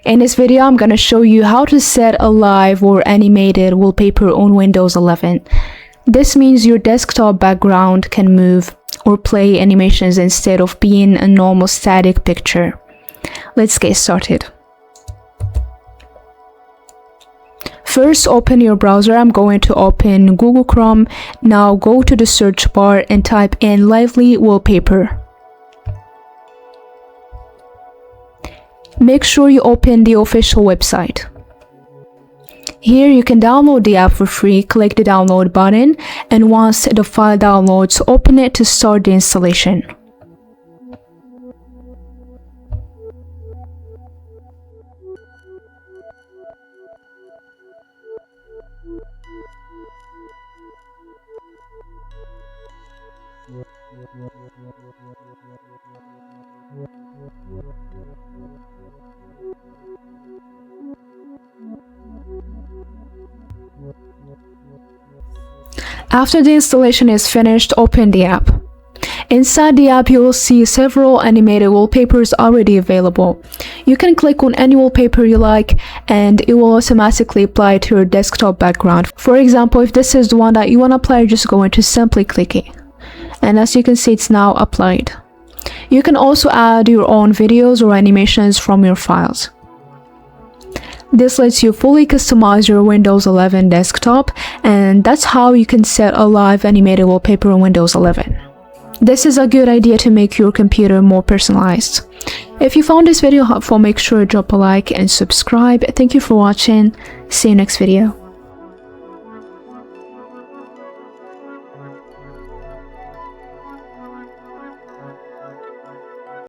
In this video, I'm gonna show you how to set a live or animated wallpaper on Windows 11. This means your desktop background can move or play animations instead of being a normal static picture. Let's get started. First, open your browser. I'm going to open Google Chrome. Now go to the search bar and type in Lively Wallpaper. Make sure you open the official website. Here you can download the app for free. Click the download button, and once the file downloads, open it to start the installation. After the installation is finished, open the app. Inside the app, you will see several animated wallpapers already available. You can click on any wallpaper you like, and it will automatically apply to your desktop background. For example, if this is the one that you want to apply, you're just going to simply click it. And as you can see, it's now applied. You can also add your own videos or animations from your files. This lets you fully customize your Windows 11 desktop, and that's how you can set a live animated wallpaper on Windows 11. This is a good idea to make your computer more personalized. If you found this video helpful, make sure to drop a like and subscribe. Thank you for watching. See you next video.